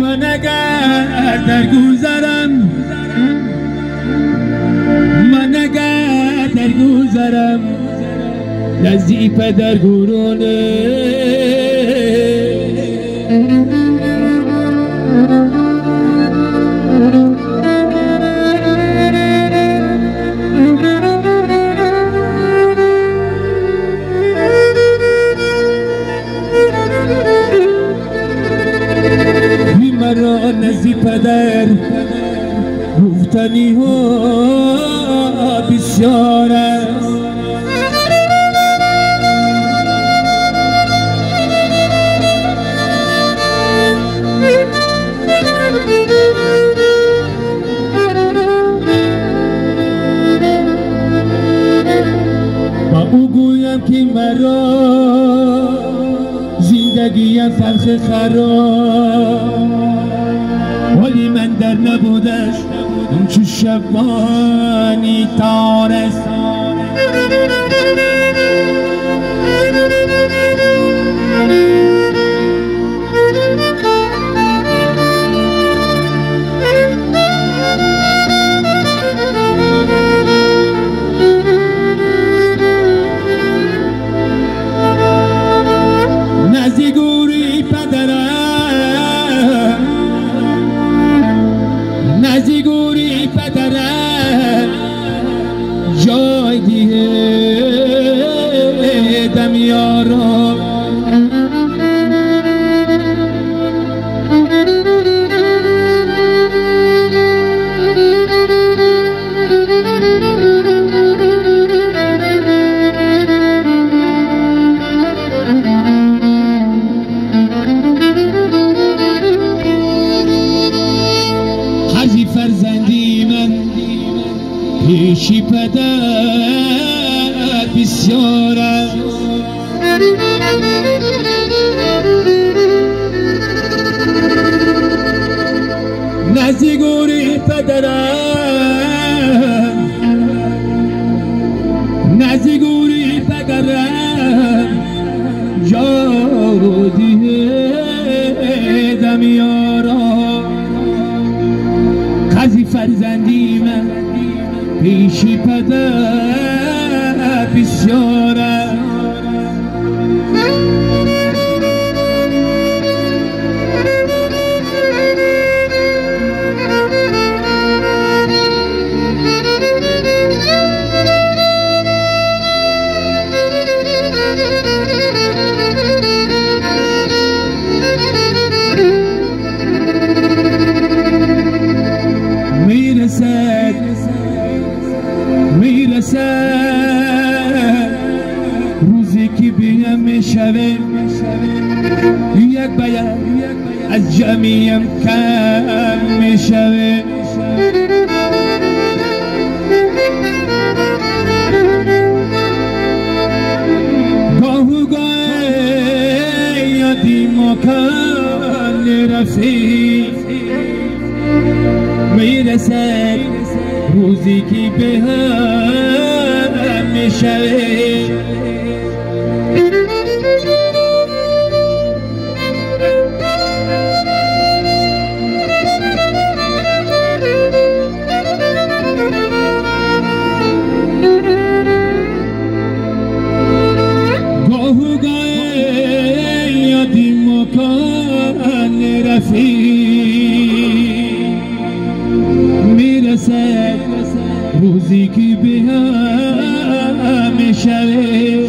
من اگر در گذرم نزدیک پدر گرونه مرا نزدیک پدر گفتنی ها بسیار است با او گویم که مرا زندگیم تلخ خراب ولی من در نبودش اون چو شبانی تارست نزدیگوری پدرم نزدیگوری پدرم جای دیدم یارم فرزندی من پیشی پدر بسیار است نزدیگوری پدرم نزدیگوری پدرم یارو دیدم یارم قضی فرزندی من پیشی پدر بسیار است میرسد روزی که بیم میشوه یک بیان از جمعیم کم میشوه گاهو گاه یادی مکان رفیق میرسد روزی که به هم میشوه گاهو گاه یادی مکان رفیق میرسد روزی که به هم میشوه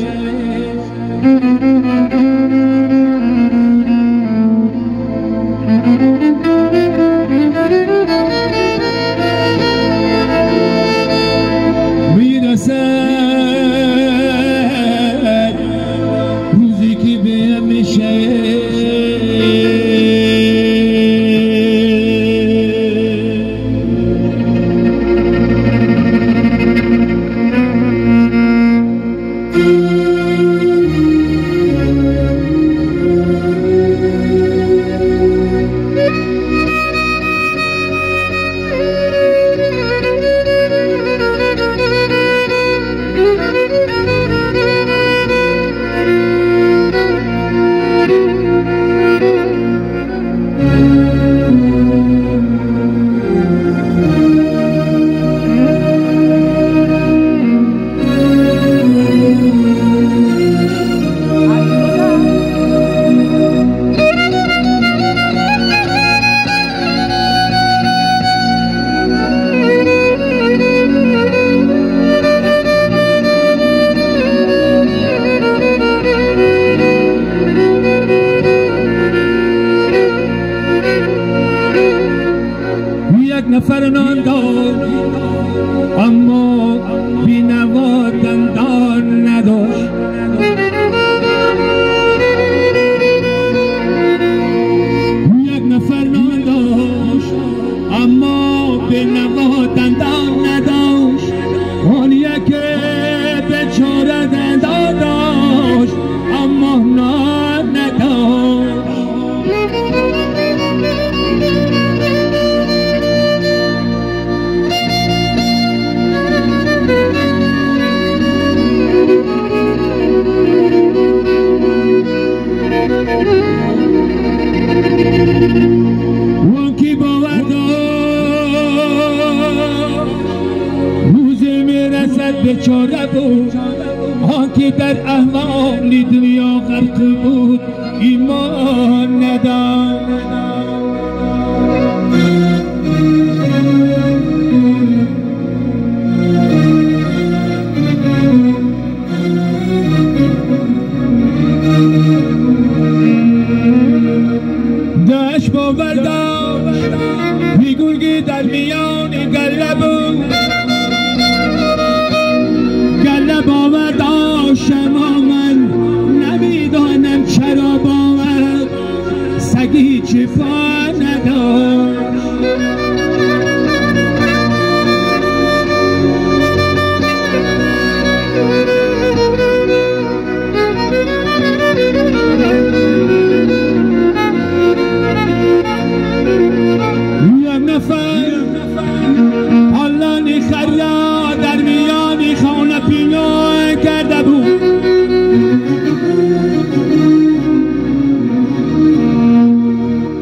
میرسد روزی که به هم میشوه که در احوالی دنیا غرق بود ایمان نداشت. داشت باور داشت بیگلگی در میان گله بود، گله باور داشت اما من نمیدانم چرا باور سگی چه پا نداشت. حالانی خرا در میانی خانه پینا کرده بود،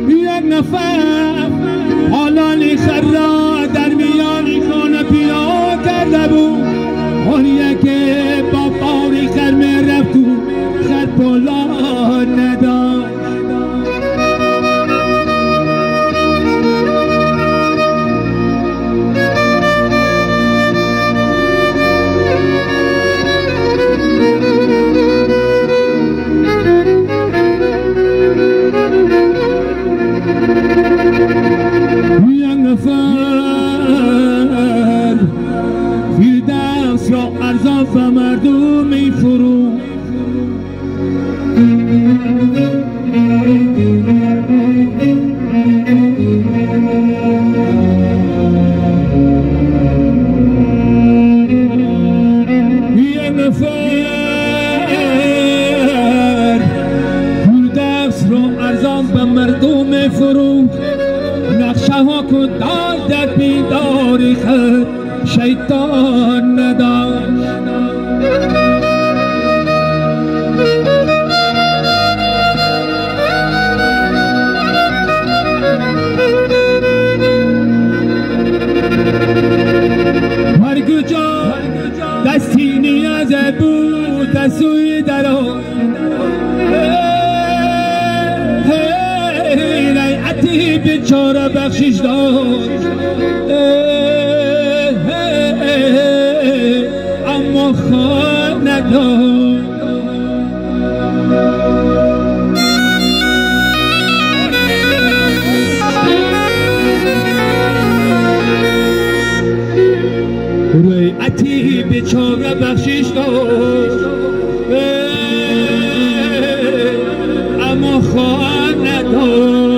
یک نفر حالانی خرا در میانی خانه پینا کرده بود، اون یکی با باری خرمه رفت و خر پولا نداشت. فیردوس را ارزان به مردم می فرو، یک نفر فیردوس را ارزان به مردم می فرو، نقشه ها که داد در بیداری خود شیطان نداشت. هر کجا دستی نیاز بود دستوی درو، ریعتی بیچاره بخشش داد اما خواه نداد. ریعتی بیچاره بخشش داد اما خواه نداد.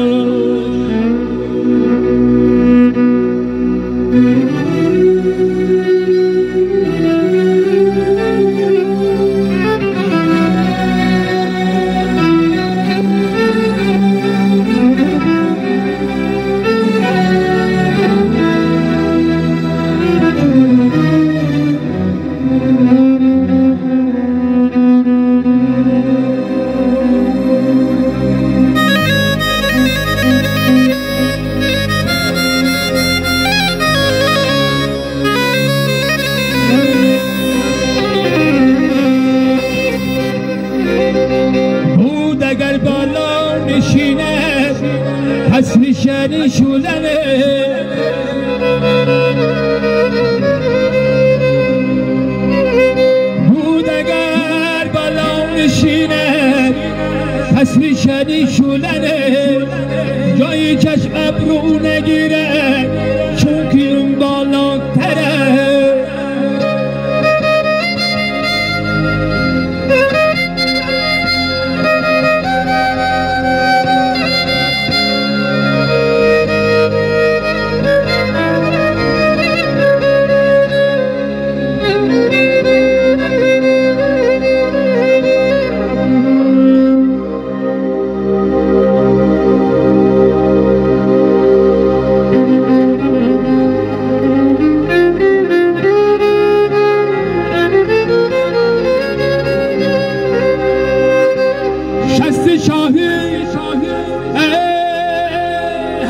حسن شنی شدنه بود اگر بالا نشینه، حسن شنی شدنه جای چشم ابرو نگیره چون که اون بالا تره.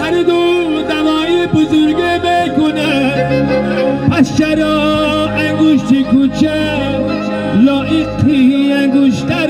هر دو دوای بزرگ میکنه، پس چرا انگشتی کوچه لایقی انگشتر